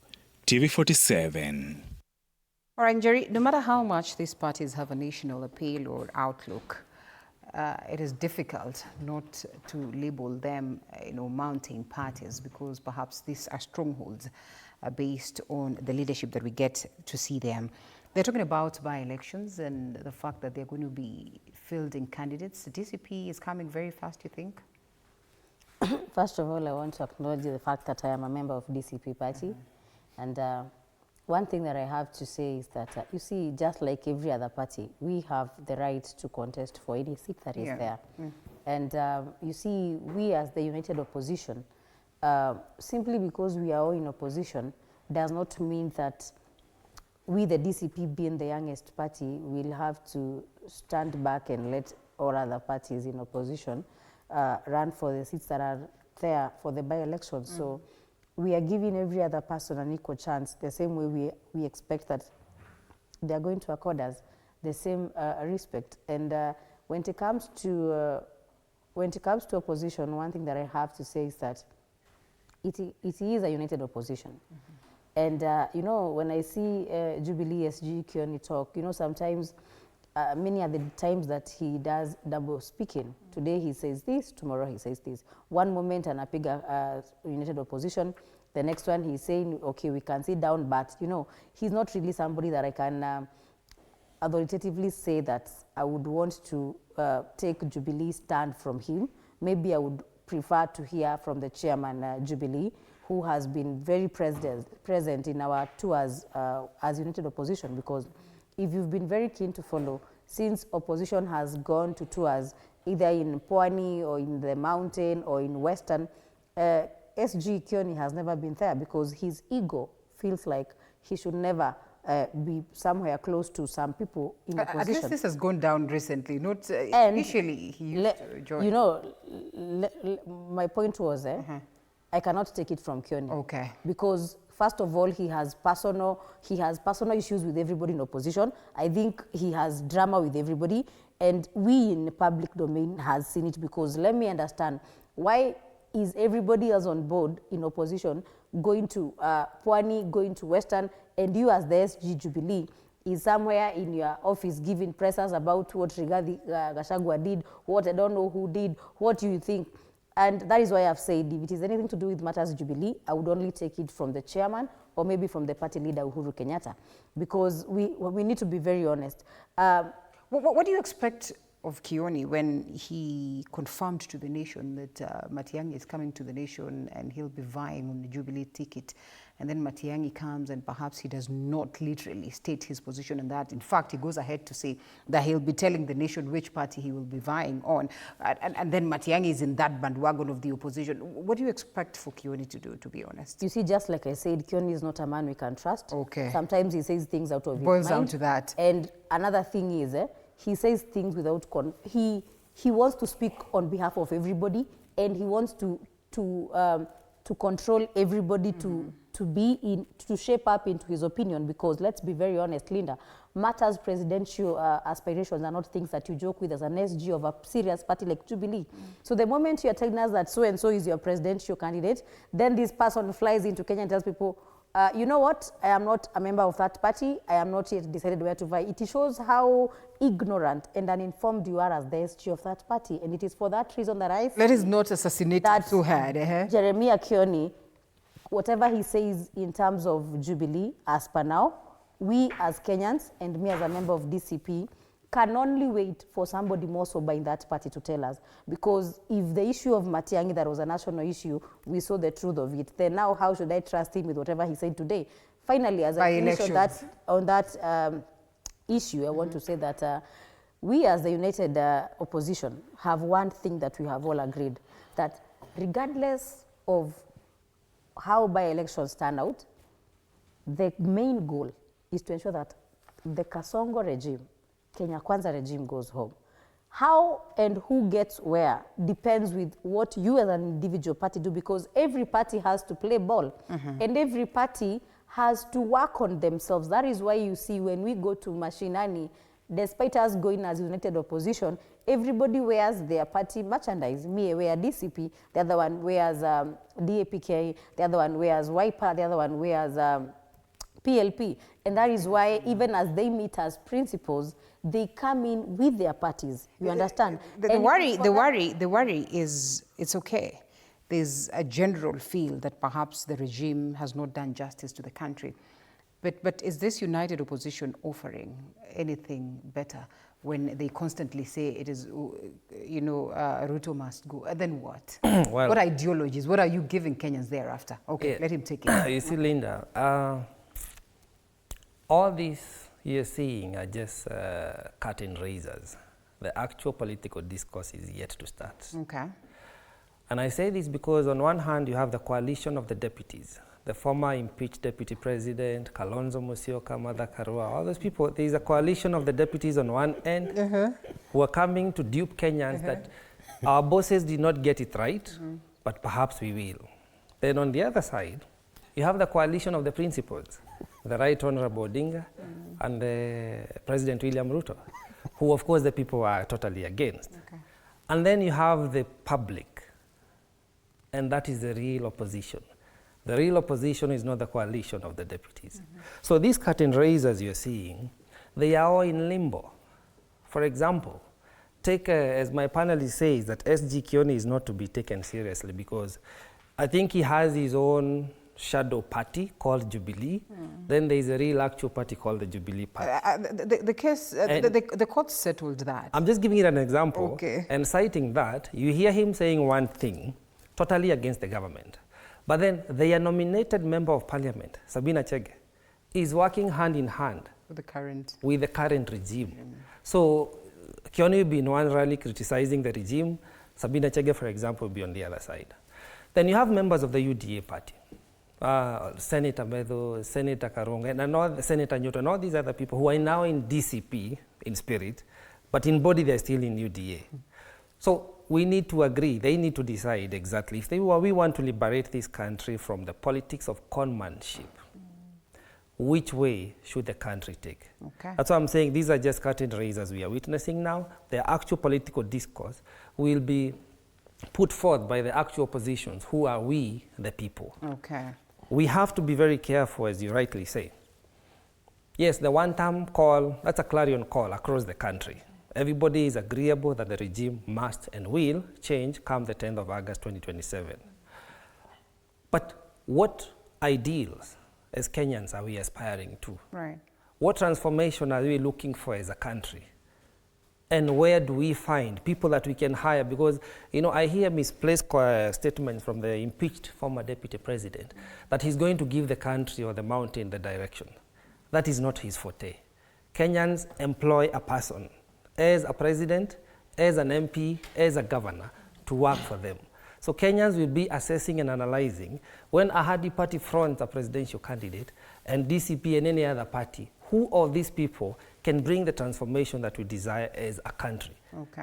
TV47. All right, Njeri, no matter how much these parties have a national appeal or outlook, it is difficult not to label them, mountain parties, because perhaps these are strongholds based on the leadership that we get to see them. They're talking about by-elections and the fact that they're going to be fielding candidates. The DCP is coming very fast, you think? First of all, I want to acknowledge the fact that I am a member of DCP party. And one thing that I have to say is that, you see, just like every other party, we have the right to contest for any seat that is there. And you see, we as the united opposition, simply because we are all in opposition, does not mean that we, the DCP, being the youngest party, will have to stand back and let all other parties in opposition run for the seats that are there for the by-elections. So we are giving every other person an equal chance, the same way we expect that they are going to accord us the same respect. And when it comes to opposition, one thing that I have to say is that it is a united opposition. And you know, when I see Jubilee SG Kioni talk, you know, sometimes many are the times that he does double speaking. Today he says this, tomorrow he says this. One moment anapiga united opposition, the next one he's saying, okay, we can sit down, but you know, he's not really somebody that I can authoritatively say that I would want to take Jubilee stand from him. Maybe I would prefer to hear from the chairman, Jubilee, who has been very present in our tours as united opposition, because if you've been very keen to follow, since opposition has gone to tours either in Pwani or in the mountain or in Western, SG Kioni has never been there because his ego feels like he should never be somewhere close to some people in opposition. At least this has gone down recently, not initially he used to join. You know, my point was, I cannot take it from Kioni. Okay. Because first of all, he has personal issues with everybody in opposition. I think he has drama with everybody, and we in the public domain has seen it, because let me understand, why is everybody else on board in opposition going to Pwani, going to Western, and you as the SG Jubilee is somewhere in your office giving pressers about what Rigathi Gachagua did, what I don't know who did, what do you think? And that is why I've said, if it is anything to do with matters Jubilee, I would only take it from the chairman or maybe from the party leader, Uhuru Kenyatta, because we need to be very honest. What do you expect of Kioni when he confirmed to the nation that Matiang'i is coming to the nation and he'll be vying on the Jubilee ticket, and then Matiang'i comes and perhaps he does not literally state his position on that. In fact, he goes ahead to say that he'll be telling the nation which party he will be vying on, and then Matiang'i is in that bandwagon of the opposition. What do you expect for Kioni to do, to be honest? You see, just like I said, Kioni is not a man we can trust. Okay. Sometimes he says things out of his Boils mind. down to that. And another thing is, he says things without he wants to speak on behalf of everybody, and he wants to control everybody to shape up into his opinion, because let's be very honest, Linda, matters presidential aspirations are not things that you joke with as an SG of a serious party like Jubilee. So the moment you're telling us that so-and-so is your presidential candidate, then this person flies into Kenya and tells people, you know what, I am not a member of that party, I am not yet decided where to vie. It shows how ignorant and uninformed you are as the SG of that party, and it is for that reason that I Let us not assassinate that too hard. Jeremiah Kioni, whatever he says in terms of Jubilee, as per now, we as Kenyans and me as a member of DCP can only wait for somebody more sober in that party to tell us. Because if the issue of Matiang'i, that was a national issue, we saw the truth of it, then now how should I trust him with whatever he said today? Finally, as I finish on that issue, I want to say that we as the united opposition have one thing that we have all agreed, that regardless of how by-elections turn out, the main goal is to ensure that the Kasongo regime, Kenya Kwanza regime, goes home. How and who gets where depends with what you as an individual party do, because every party has to play ball, and every party has to work on themselves. That is why you see when we go to Mashinani, despite us going as united opposition, everybody wears their party merchandise. Me, I wear DCP, the other one wears DAPK, the other one wears Wiper, the other one wears PLP. And that is why even as they meet as principals, they come in with their parties. You understand? The worry is it's okay. There's a general feel that perhaps the regime has not done justice to the country. But is this united opposition offering anything better when they constantly say it is, Ruto must go? Then what? Well, what ideologies? What are you giving Kenyans thereafter? Okay, let him take it. You see, Linda, all these you're seeing are just curtain raisers. The actual political discourse is yet to start. Okay. And I say this because on one hand, you have the coalition of the deputies, the former impeached deputy president, Kalonzo Musyoka, Martha Karua, all those people, there is a coalition of the deputies on one end who are coming to dupe Kenyans that our bosses did not get it right, but perhaps we will. Then on the other side, you have the coalition of the principals, the Right Honorable Odinga and President William Ruto, who of course the people are totally against. And then you have the public, and that is the real opposition. The real opposition is not the coalition of the deputies. So these curtain raisers you're seeing, they are all in limbo. For example, take, as my panelist says, that SG Kioni is not to be taken seriously because I think he has his own shadow party called Jubilee. Then there is a real actual party called the Jubilee Party. The case, the court settled that. I'm just giving it an example. And citing that, you hear him saying one thing totally against the government. But then their nominated member of parliament, Sabina Chege, is working hand in hand with the current regime. So Kioni will be in one rally criticizing the regime. Sabina Chege, for example, will be on the other side. Then you have members of the UDA party. Senator Medo, Senator Karunga, and Senator Newton, and all these other people who are now in DCP in spirit, but in body they're still in UDA. So we need to agree, they need to decide exactly if we want to liberate this country from the politics of conmanship. Which way should the country take? That's why I'm saying these are just curtain raisers we are witnessing now. The actual political discourse will be put forth by the actual oppositions, who are we, the people. We have to be very careful, as you rightly say. Yes, the one-term call, that's a clarion call across the country. Everybody is agreeable that the regime must and will change come the 10th of August 2027. But what ideals as Kenyans are we aspiring to? What transformation are we looking for as a country? And where do we find people that we can hire? Because, you know, I hear misplaced statements from the impeached former deputy president that he's going to give the country or the mountain the direction. That is not his forte. Kenyans employ a person as a president, as an MP, as a governor to work for them. So Kenyans will be assessing and analyzing when a Hadi party fronts a presidential candidate and DCP and any other party, who of these people can bring the transformation that we desire as a country,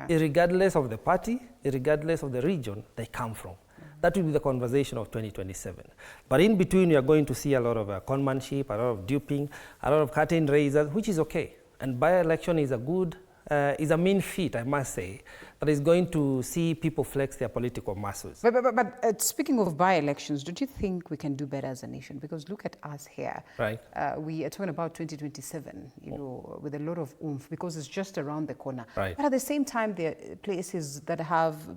regardless of the party, regardless of the region they come from. That will be the conversation of 2027. But in between, you are going to see a lot of conmanship, a lot of duping, a lot of curtain raisers, which is okay. And by-election is a good, is a mean feat, I must say, that is going to see people flex their political muscles. But speaking of by-elections, don't you think we can do better as a nation? Because look at us here. We are talking about 2027, you know, with a lot of oomph, because it's just around the corner. But at the same time, there are places that have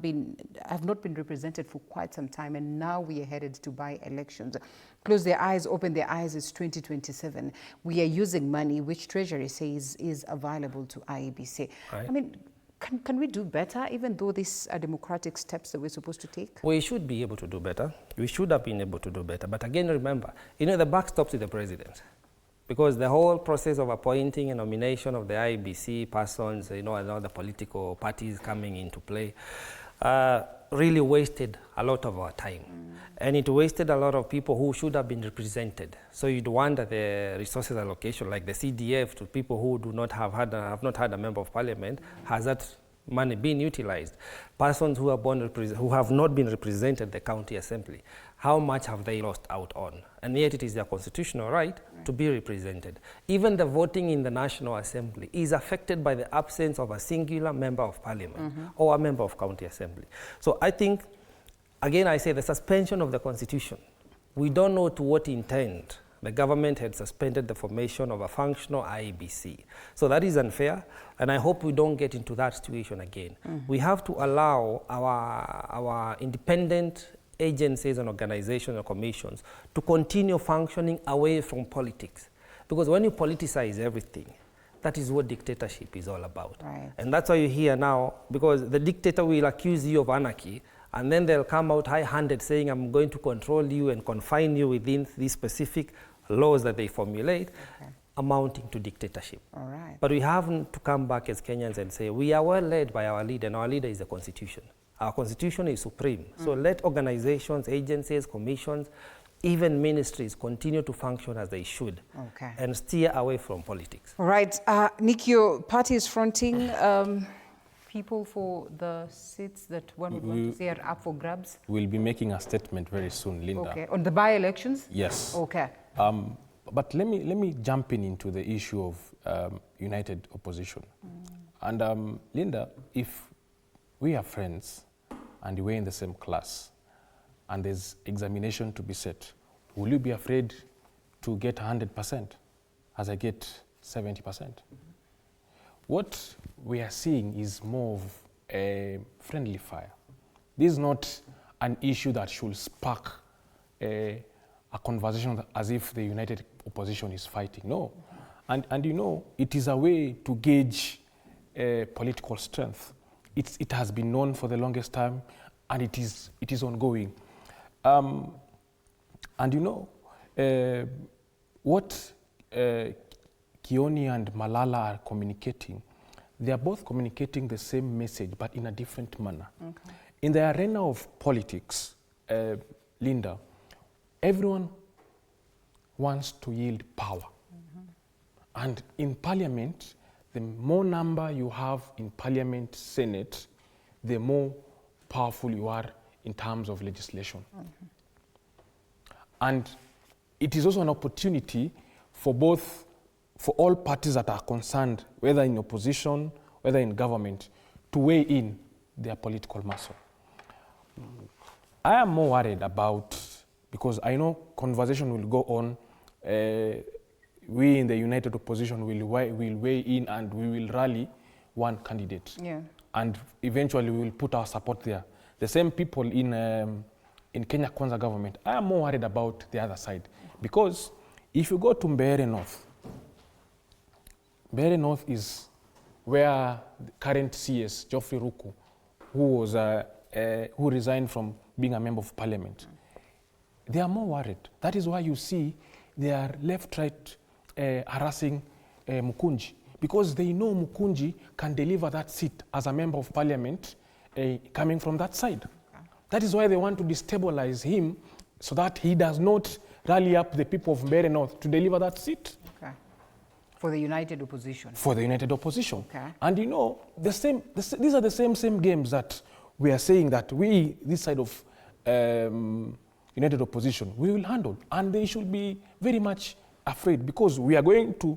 not been represented for quite some time, and now we are headed to by-elections. Close their eyes, open their eyes, it's 2027. We are using money which Treasury says is available to IEBC. I mean, can we do better, even though these are democratic steps that we're supposed to take? We should be able to do better. We should have been able to do better. But again, remember, you know, the buck stops with the president. Because the whole process of appointing and nomination of the IEBC persons, you know, and all the political parties coming into play, really wasted a lot of our time. And it wasted a lot of people who should have been represented. So you'd wonder the resources allocation, like the CDF, to people who do not have not had a member of parliament, has that money been utilized? Persons who have not been represented at the county assembly, how much have they lost out on? And yet it is their constitutional right to be represented. Even the voting in the National Assembly is affected by the absence of a singular member of parliament or a member of county assembly. So I think, again, I say the suspension of the constitution, we don't know to what intent the government had suspended the formation of a functional IEBC. So that is unfair, and I hope we don't get into that situation again. We have to allow our independent agencies and organizations and commissions to continue functioning away from politics. Because when you politicize everything, that is what dictatorship is all about. And that's why you hear now, because the dictator will accuse you of anarchy, and then they'll come out high-handed saying, I'm going to control you and confine you within these specific laws that they formulate, amounting to dictatorship. But we have to come back as Kenyans and say, we are well led by our leader, and our leader is the Constitution. Our Constitution is supreme. So let organizations, agencies, commissions even ministries continue to function as they should and steer away from politics. All right. Nick, your party is fronting people for the seats that one would want to say are up for grabs? We'll be making a statement very soon, Linda. Okay. On the by-elections? Yes. Okay. But let me jump into the issue of united opposition. And Linda, if we are friends and we're in the same class and there's examination to be set, will you be afraid to get 100% as I get 70%? What we are seeing is more of a friendly fire. This is not an issue that should spark a conversation as if the united opposition is fighting. No. And you know, it is a way to gauge political strength. It has been known for the longest time, and it is ongoing. And you know, what Kioni and Malala are communicating, they are both communicating the same message, but in a different manner. Okay. In the arena of politics, Linda, everyone wants to yield power. And in parliament, the more number you have in parliament, Senate, the more powerful you are in terms of legislation. And it is also an opportunity for all parties that are concerned, whether in opposition, whether in government, to weigh in their political muscle. I am more worried about, because I know conversation will go on, we in the united opposition will weigh in and we will rally one candidate. Yeah. And eventually we will put our support there. The same people in Kenya Kwanza government, I am more worried about the other side. Because if you go to Mbeere North is where the current CS, Geoffrey Ruku, who resigned from being a member of parliament, they are more worried. That is why you see they are left-right harassing Mukunji, because they know Mukunji can deliver that seat as a member of parliament coming from that side. That is why they want to destabilize him so that he does not rally up the people of Mbeere North to deliver that seat. Okay. For the united opposition. For the united opposition. Okay. And you know, these are the same games that we are saying that we, this side of united opposition, we will handle. And they should be very much afraid, because we are going to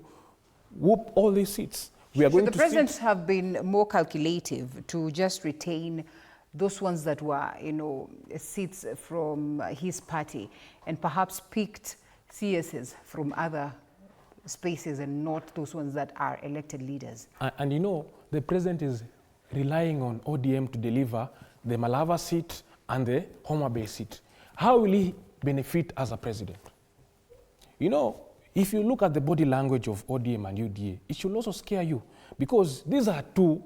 whoop all these seats. We are going the to presidents have been more calculative to just retain those ones that were, you know, seats from his party, and perhaps picked CSs from other spaces and not those ones that are elected leaders. And you know, the president is relying on ODM to deliver the Malava seat and the Homa Bay seat. How will he benefit as a president? You know, if you look at the body language of ODM and UDA, it should also scare you, because these are two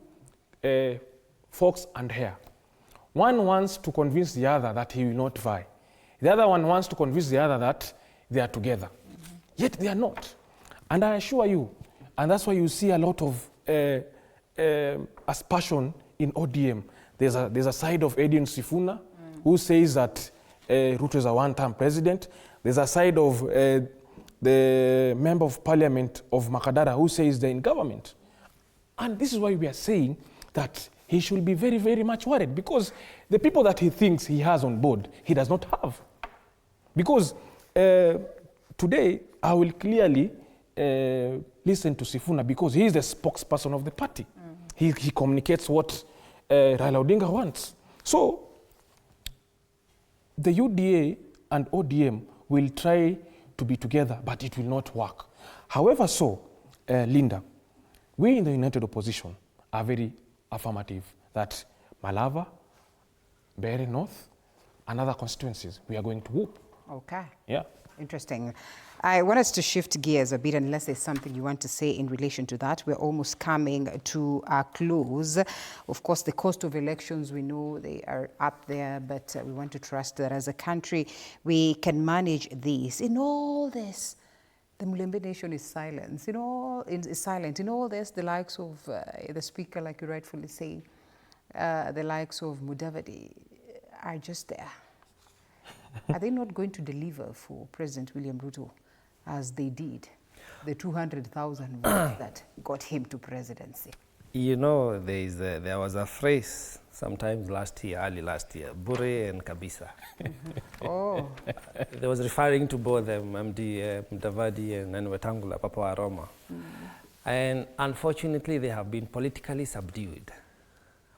fox and hare. One wants to convince the other that he will not vie. The other one wants to convince the other that they are together. Yet they are not. And I assure you, and that's why you see a lot of aspersion in ODM. There's a side of Edwin Sifuna who says that Ruto is a one-term president. There's a side of the member of parliament of Makadara who says they're in government. And this is why we are saying that he should be very, very much worried, because the people that he thinks he has on board, he does not have. Because today, I will clearly listen to Sifuna, because he is the spokesperson of the party. He communicates what Raila Odinga wants. So, the UDA and ODM will try to be together, but it will not work. However, Linda, we in the united opposition are very affirmative that Malava, Mbeere North, and other constituencies, we are going to whoop. Okay. Yeah. Interesting. I want us to shift gears a bit, unless there's something you want to say in relation to that. We're almost coming to a close. Of course, the cost of elections, we know they are up there, but we want to trust that as a country, we can manage these. In all this, the Mulembe nation is silent. Is silent. In all this, the likes of the speaker, like you rightfully say, the likes of Mudavadi are just there. Are they not going to deliver for President William Ruto as they did the 200,000 votes that got him to presidency? You know, there was a phrase sometimes early last year, Bure and Kabisa. Oh. They was referring to both them, MD Mudavadi and Wetangula, Papa Aroma. And unfortunately, they have been politically subdued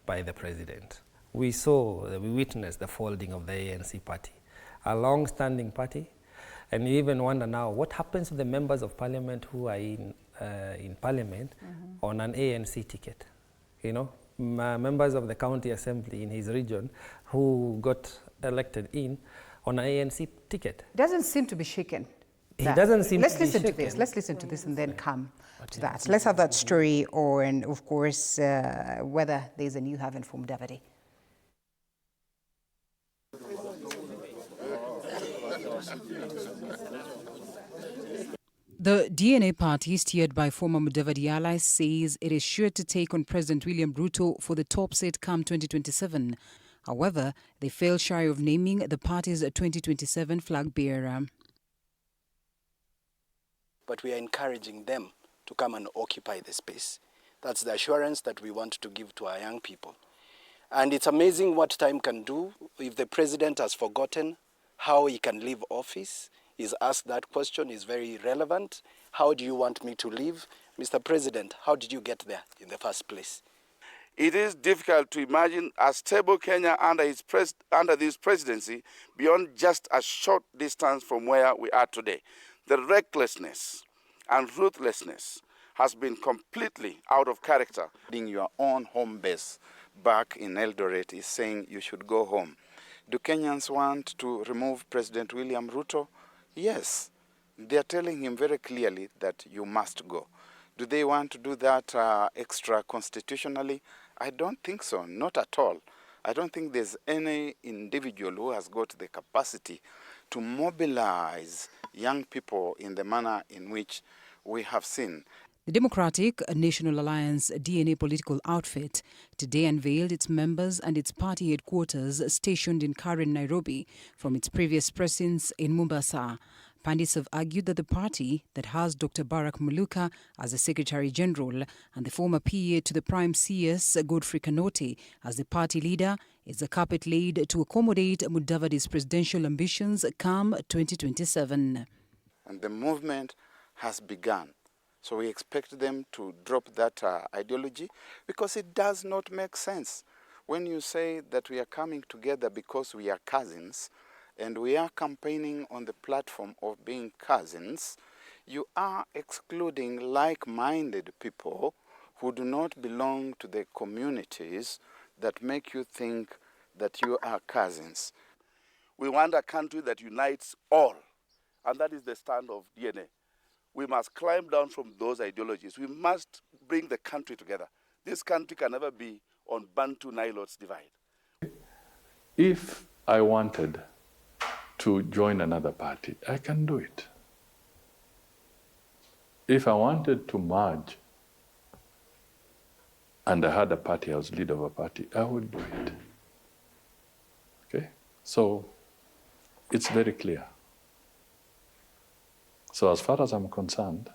by the president. We witnessed the folding of the ANC party, a long-standing party. And you even wonder now, what happens to the members of parliament who are in parliament on an ANC ticket? You know, members of the county assembly in his region who got elected on an ANC ticket. Doesn't seem to be shaken. He doesn't seem to be listen shaken. to this. Let's listen to this and then come to that. Let's have that story, and of course, whether there's a new haven for Mudavadi. The DNA party, steered by former Mudavadi allies, says it is sure to take on President William Ruto for the top seat come 2027. However, they fell shy of naming the party's 2027 flag bearer. But we are encouraging them to come and occupy the space. That's the assurance that we want to give to our young people. And it's amazing what time can do. If the president has forgotten how he can leave office, he's asked that question, is very relevant. How do you want me to leave? Mr. President, how did you get there in the first place? It is difficult to imagine a stable Kenya under this presidency beyond just a short distance from where we are today. The recklessness and ruthlessness has been completely out of character. Your own home base back in Eldoret is saying you should go home. Do Kenyans want to remove President William Ruto? Yes. They are telling him very clearly that you must go. Do they want to do that extra constitutionally? I don't think so, not at all. I don't think there's any individual who has got the capacity to mobilize young people in the manner in which we have seen. The Democratic National Alliance DNA political outfit today unveiled its members and its party headquarters stationed in Karen, Nairobi, from its previous presence in Mombasa. Pandits have argued that the party that has Dr. Barack Muluka as the Secretary General and the former PA to the Prime CS Godfrey Kanote as the party leader is a carpet laid to accommodate Mudavadi's presidential ambitions come 2027. And the movement has begun. So we expect them to drop that ideology because it does not make sense. When you say that we are coming together because we are cousins and we are campaigning on the platform of being cousins, you are excluding like-minded people who do not belong to the communities that make you think that you are cousins. We want a country that unites all, and that is the stand of DNA. We must climb down from those ideologies. We must bring the country together. This country can never be on Bantu Nilotes divide. If I wanted to join another party, I can do it. If I wanted to merge and I had a party, I was leader of a party, I would do it. Okay? So it's very clear. So as far as I'm concerned,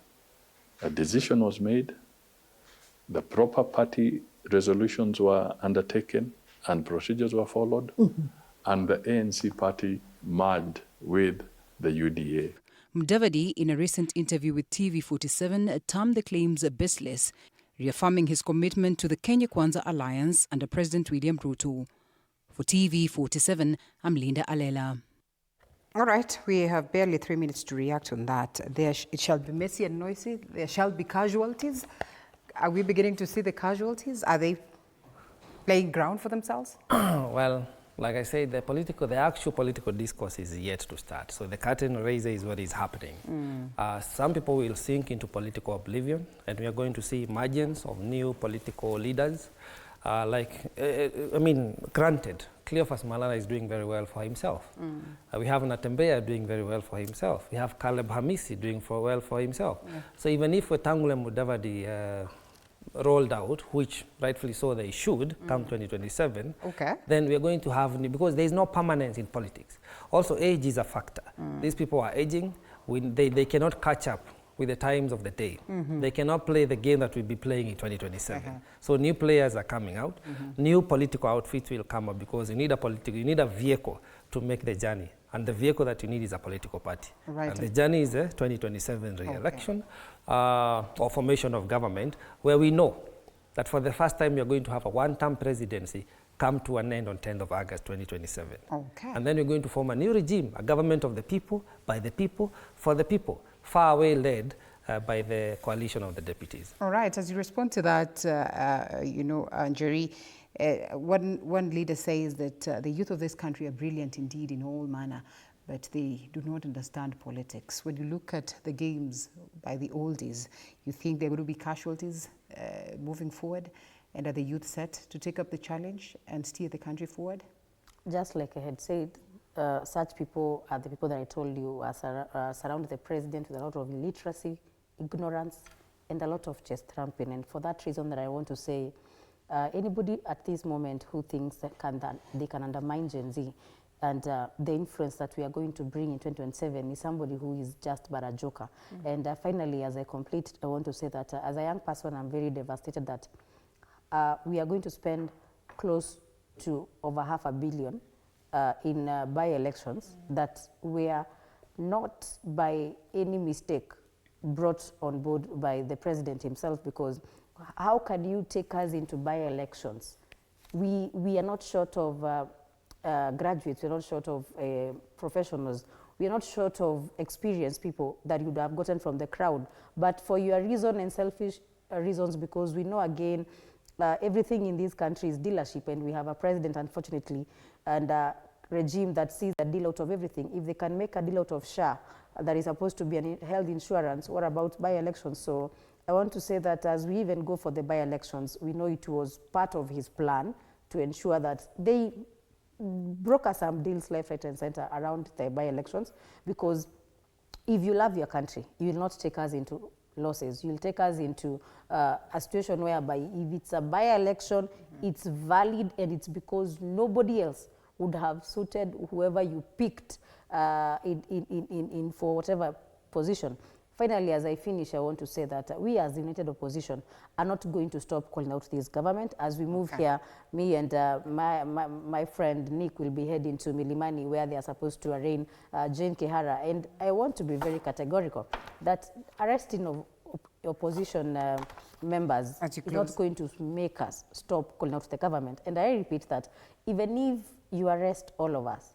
a decision was made, the proper party resolutions were undertaken and procedures were followed, and the ANC party merged with the UDA. Mudavadi, in a recent interview with TV47, termed the claims baseless, reaffirming his commitment to the Kenya Kwanza alliance under President William Ruto. For TV47, I'm Linda Alela. All right, we have barely 3 minutes to react on that. It shall be messy and noisy. There shall be casualties. Are we beginning to see the casualties? Are they playing ground for themselves? Well, like I said, the actual political discourse is yet to start. So the curtain raiser is what is happening. Some people will sink into political oblivion, and we are going to see emergence of new political leaders. Granted, Cleophas Malala is doing very well for himself. We have Natembeya doing very well for himself. We have Caleb Hamisi doing well for himself. Yeah. So even if Wetangula Mudavadi rolled out, which rightfully so they should come 2027, then we are going to have, because there is no permanence in politics. Also, age is a factor. These people are aging. They cannot catch up with the times of the day. They cannot play the game that we'll be playing in 2027. So new players are coming out. New political outfits will come up because you need a vehicle to make the journey. And the vehicle that you need is a political party. Right. And the journey is a 2027 re-election or formation of government, where we know that for the first time we are going to have a one-term presidency come to an end on 10th of August 2027. And then we're going to form a new regime, a government of the people, by the people, for the people, far away led by the coalition of the deputies. All right, as you respond to that, you know, Njeri, one leader says that the youth of this country are brilliant indeed in all manner, but they do not understand politics. When you look at the games by the oldies, you think there will be casualties moving forward? And are the youth set to take up the challenge and steer the country forward? Just like I had said, such people are the people that I told you are surround the president with a lot of illiteracy, ignorance, and a lot of chest thumping. And for that reason that I want to say, anybody at this moment who thinks that they can undermine Gen Z and the influence that we are going to bring in 2027 is somebody who is just but a joker. And finally, as I complete, I want to say that as a young person, I'm very devastated that we are going to spend close to over $500 million in by-elections that were not by any mistake brought on board by the president himself, because how can you take us into by-elections? We are not short of graduates, we're not short of professionals, we are not short of experienced people that you would have gotten from the crowd. But for your reason and selfish reasons, because we know again, everything in this country is dealership, and we have a president, unfortunately, and a regime that sees a deal out of everything. If they can make a deal out of SHA that is supposed to be an health insurance, what about by-elections? So I want to say that as we even go for the by-elections, we know it was part of his plan to ensure that they broker some deals left, right, and center around the by-elections, because if you love your country, you will not take us into losses. You'll take us into a situation whereby if it's a by-election, it's valid, and it's because nobody else would have suited whoever you picked in for whatever position. Finally, as I finish, I want to say that we as the United Opposition are not going to stop calling out this government. As we move here, me and my friend Nick will be heading to Milimani, where they are supposed to arraign Jane Kihara. And I want to be very categorical that arresting of opposition members is not going to make us stop calling out the government. And I repeat that even if you arrest all of us,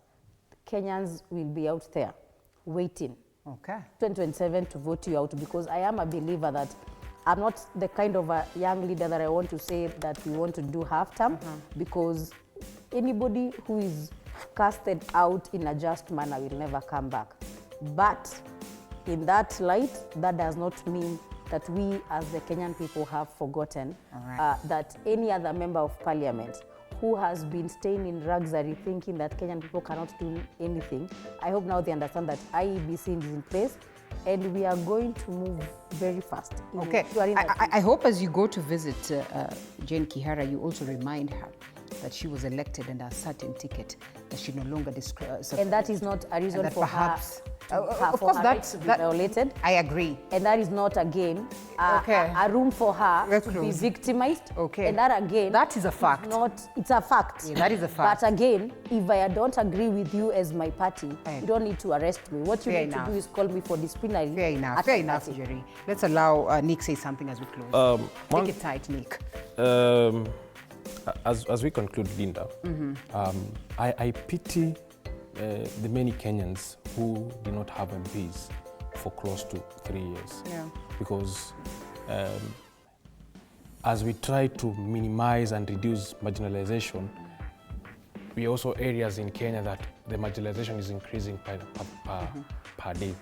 Kenyans will be out there waiting 2027 to vote you out, because I am a believer that I'm not the kind of a young leader that I want to say that we want to do half-term, because anybody who is casted out in a just manner will never come back. But in that light, that does not mean that we as the Kenyan people have forgotten that any other member of parliament who has been staying in luxury thinking that Kenyan people cannot do anything, I hope now they understand that IEBC is in place and we are going to move very fast. Okay, I hope as you go to visit Jane Kihara, you also remind her that she was elected under a certain ticket, that she no longer and that is not a reason for perhaps of course that's violated. I agree. And that is not again a room for her to be victimized. And that again, that is a fact. It's a fact. Yeah, that is a fact. But again, if I don't agree with you as my party, you don't need to arrest me. What you need to do is call me for disciplinary. Fair enough, Jerry. Let's allow Nick say something as we close. Take it tight, Nick. As we conclude, Linda, I pity the many Kenyans who do not have MPs for close to 3 years. Because as we try to minimize and reduce marginalization, we also areas in Kenya that the marginalization is increasing per day.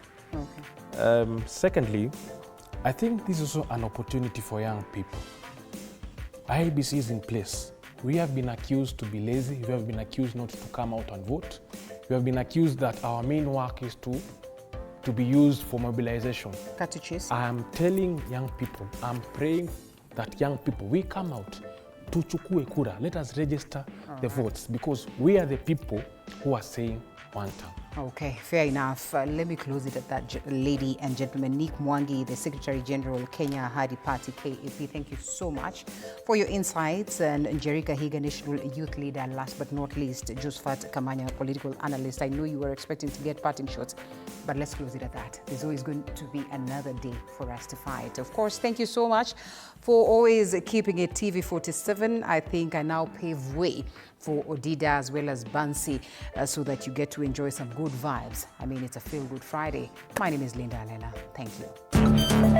Secondly, I think this is also an opportunity for young people. IEBC is in place. We have been accused to be lazy. We have been accused not to come out and vote. We have been accused that our main work is to be used for mobilization. Cut to chase. I'm telling young people, I'm praying that young people, we come out, tuchukue kura, let us register the votes, because we are the people who are saying one term. Okay, fair enough. Let me close it at that, lady and gentlemen. Nick Mwangi, the Secretary General, Kenya Hadi Party, KAP, thank you so much for your insights. And Jerika Higa, National Youth Leader, last but not least, Josephat Kamanya, Political Analyst. I know you were expecting to get parting shots, but let's close it at that. There's always going to be another day for us to fight. Of course, thank you so much for always keeping it TV47. I think I now pave way for Odida as well as Bansi so that you get to enjoy some good vibes. I mean, it's a feel-good Friday. My name is Linda Alela. Thank you.